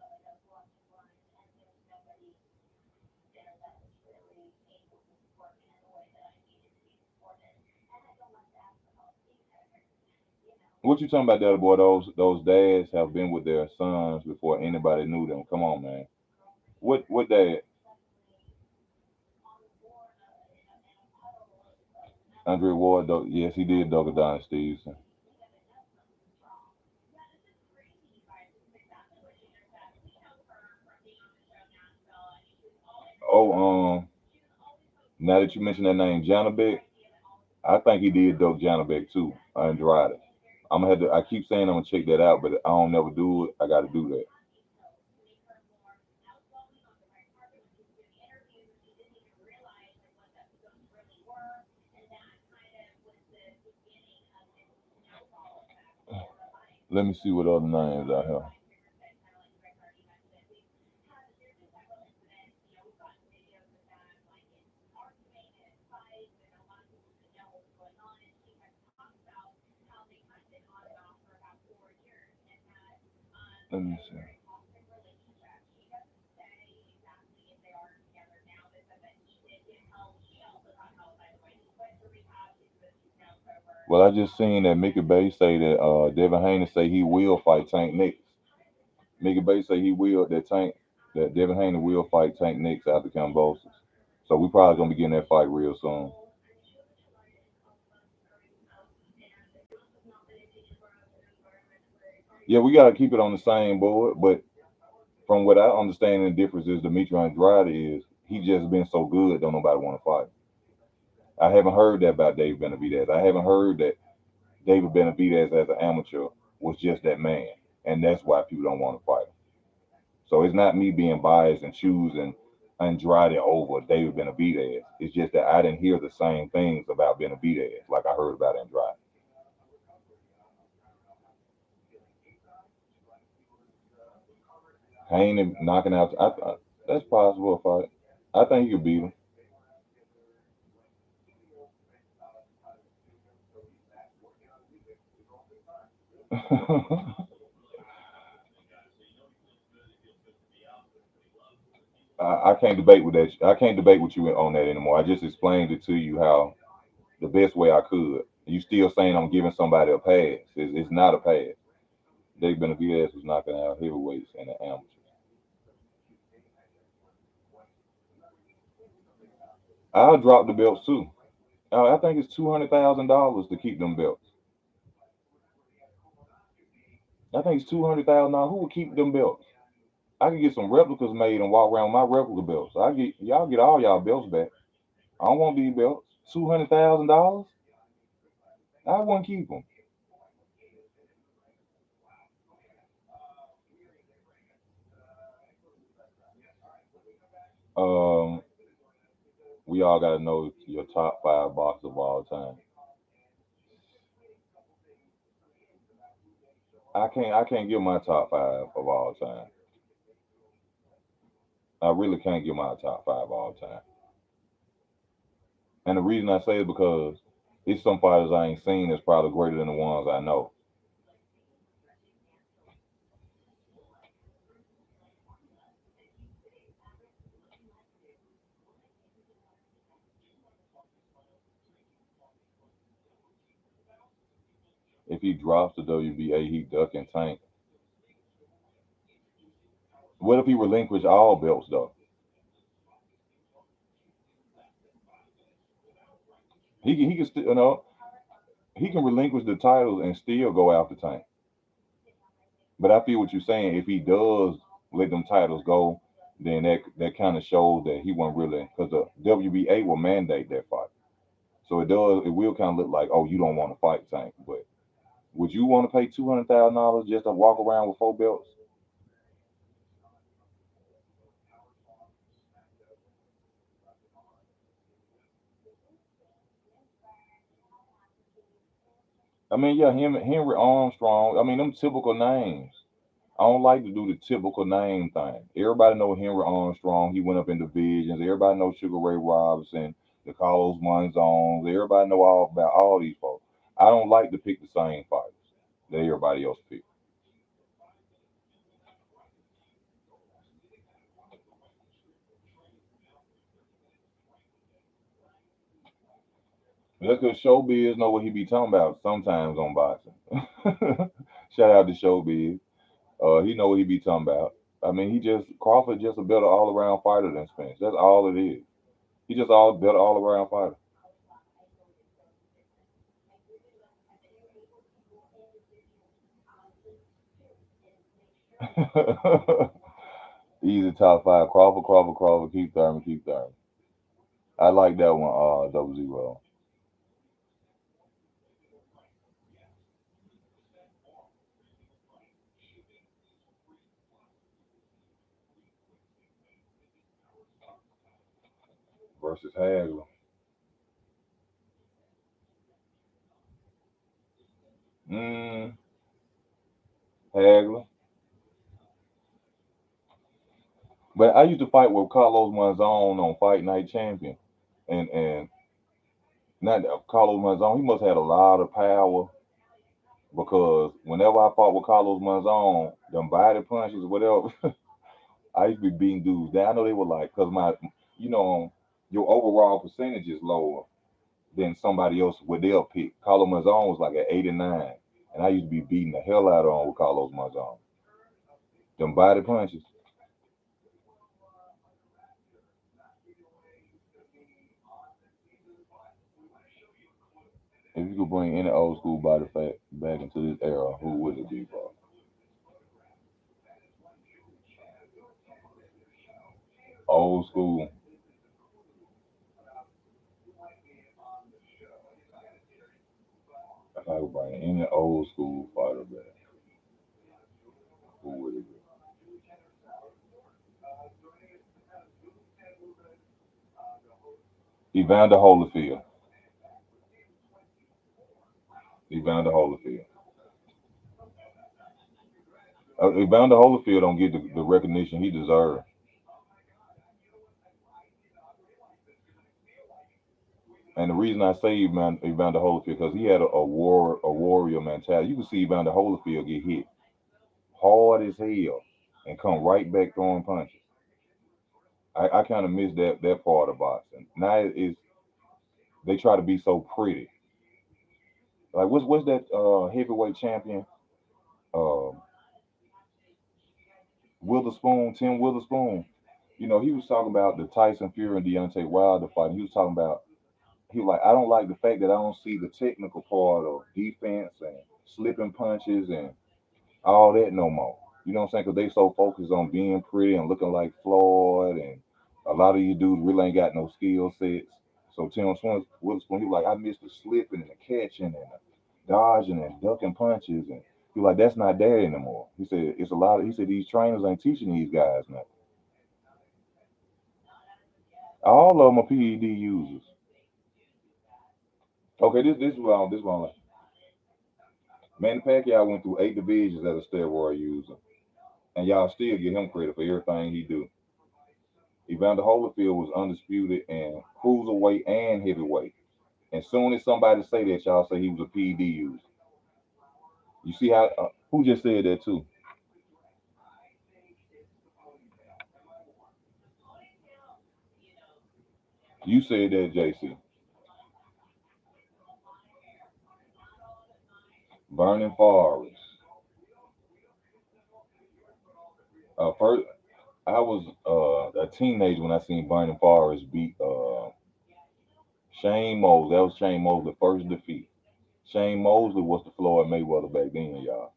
What you talking about, that boy? Those dads have been with their sons before anybody knew them. Come on, man. What dad? Andre Ward. Yes, he did dog it down, Stevenson. Oh, now that you mentioned that name, Janabek, I think he did dog Janabek too. Andrade. I'm gonna have to. I keep saying I'm gonna check that out, but I don't never do it. I got to do that. Let me see what other names out here. Let me see. Well, I just seen that Mickey Bay say that Devin Haney say he will fight Tank next. Mickey Bay say he will that Devin Haney will fight Tank next after Cambosis. So we probably gonna be getting that fight real soon. Yeah, we gotta keep it on the same board, but from what I understand, the difference is Dimitri Andrade is he just been so good, don't nobody want to fight. I haven't heard that about David Benavidez. I haven't heard that David Benavidez as an amateur was just that man, and that's why people don't want to fight him. So it's not me being biased and choosing Andrade over David Benavidez. It's just that I didn't hear the same things about Benavidez like I heard about Andrade. Haney knocking out. That's possible a fight. I think he could beat him. I can't debate with that. I can't debate with you on that anymore. I just explained it to you how the best way I could. You still saying I'm giving somebody a pass? It's not a pass. Dave Benavidez was knocking out heavyweights and the amateurs. I'll drop the belts too. I think it's $200,000 to keep them belts. I think it's $200,000. Who would keep them belts? I can get some replicas made and walk around with my replica belts. I get y'all get all y'all belts back. I don't want these belts. $200,000. I wouldn't keep them. Um, we all got to know your top five boxers of all time. I can't give my top five of all time. I really can't give my top five of all time. And the reason I say is because it's some fighters I ain't seen that's probably greater than the ones I know. If he drops the WBA, he duck and tank. What if he relinquished all belts though? He can still he can relinquish the titles and still go after Tank. But I feel what you're saying. If he does let them titles go, then that kind of shows that he wasn't really because the WBA will mandate that fight. So it will kind of look like, oh, you don't want to fight Tank, but would you want to pay $200,000 just to walk around with four belts? I mean, yeah, him, Henry Armstrong. I mean, them typical names. I don't like to do the typical name thing. Everybody know Henry Armstrong. He went up in divisions. Everybody know Sugar Ray Robinson, the Carlos Monzones. Everybody know all about all these folks. I don't like to pick the same fighters that everybody else pick. That's because Showbiz know what he be talking about sometimes on boxing. Shout out to Showbiz. He know what he be talking about. I mean, he just Crawford just a better all around fighter than Spence. That's all it is. He just all better all around fighter. Easy top five. Crawford, Crawford, Crawford. Keep Thurman, keep Thurman. I like that one. Double zero versus Hagler. Mm, Hagler. But I used to fight with Carlos Monzon on Fight Night Champion, and not Carlos Monzon. He must have had a lot of power, because whenever I fought with Carlos Monzon, them body punches or whatever, I used to be beating dudes down. I know they were like, because you know, your overall percentage is lower than somebody else with their pick. Carlos Monzon was like at 89, and I used to be beating the hell out of him with Carlos Monzon. Them body punches. If you could bring any old school body fat back into this era, who would it be, bro? Old school. If I could bring any old school fighter back, who would it be? Evander Holyfield. Evander Holyfield. Evander Holyfield don't get the recognition he deserves. And the reason I say Evander Holyfield because he had a warrior mentality. You can see Evander Holyfield get hit hard as hell and come right back throwing punches. I kind of miss that part of boxing. Now it's they try to be so pretty. Like what's that heavyweight champion? Um Witherspoon, Tim Witherspoon. You know, he was talking about the Tyson Fury and Deontay Wilder fight. He was talking about he was like, I don't like the fact that I don't see the technical part of defense and slipping punches and all that no more. You know what I'm saying? Because they so focused on being pretty and looking like Floyd, and a lot of you dudes really ain't got no skill sets. So Tim Witherspoon, he was like, I miss the slipping and the catching and the dodging and ducking punches, and he was like, that's not there anymore. He said it's a lot. He said these trainers ain't teaching these guys now. All of them are PED users. Okay, this one. Like, Manny Pacquiao went through 8 divisions as a steroid user, and y'all still give him credit for everything he do. Evander Holyfield was undisputed in cruiserweight and heavyweight. And soon as somebody say that, y'all say he was a PED user. You see how? Who just said that too? You said that, JC. Burning Forest. First, I was a teenager when I seen Burning Forest beat Shane Mosley. That was Shane Mosley's first defeat. Shane Mosley was the Floyd Mayweather back then, y'all.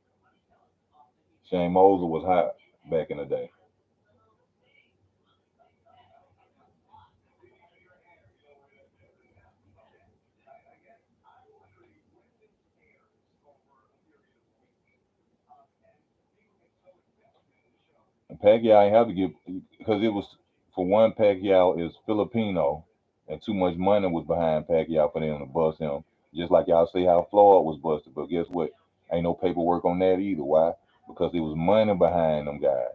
Shane Mosley was hot back in the day. And Pacquiao ain't have to give because it was for one Pacquiao is Filipino, and too much money was behind Pacquiao for them to bust him. Just like y'all say how Floyd was busted, but guess what? Ain't no paperwork on that either. Why? Because there was money behind them guys.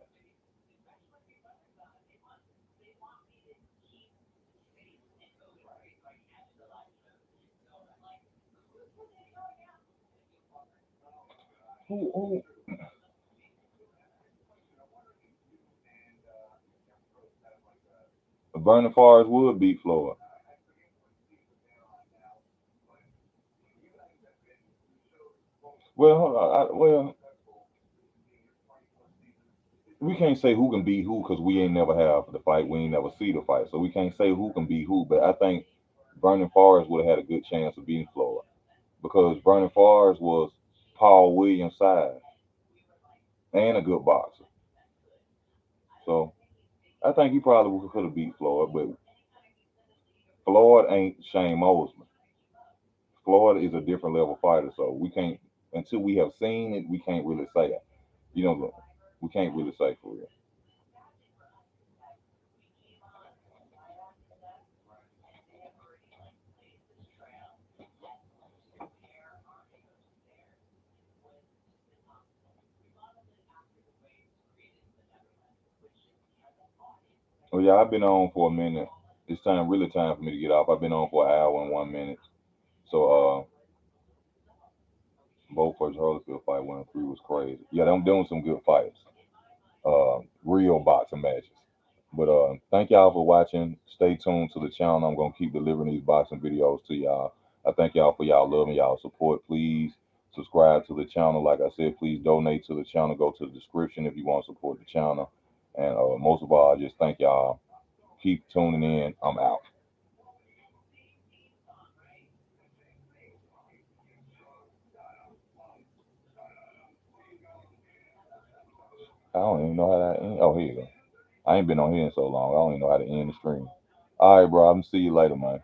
Who Vernon Forrest would beat Floyd. Well, hold on. Well, we can't say who can beat who because we ain't never have the fight. We ain't never see the fight, so we can't say who can beat who. But I think Vernon Forrest would have had a good chance of beating Floyd because Vernon Forrest was Paul Williams' size and a good boxer. So I think he probably could have beat Floyd, but Floyd ain't Shane Mosley. Floyd is a different level fighter, so we can't until we have seen it. We can't really say it. You know, we can't really say for real. Oh yeah, I've been on for a minute. It's time, really time for me to get off. I've been on for an hour and 1 minute. So, Both first Holyfield fight 1 and 3 was crazy. Yeah, them doing some good fights. Real boxing matches. But thank y'all for watching. Stay tuned to the channel. I'm gonna keep delivering these boxing videos to y'all. I thank y'all for y'all love and y'all support. Please subscribe to the channel. Like I said, please donate to the channel. Go to the description if you want to support the channel. And most of all, I just thank y'all. Keep tuning in. I'm out. I don't even know how to end. Oh, here you go. I ain't been on here in so long. I don't even know how to end the stream. All right, bro. I'm see you later, man.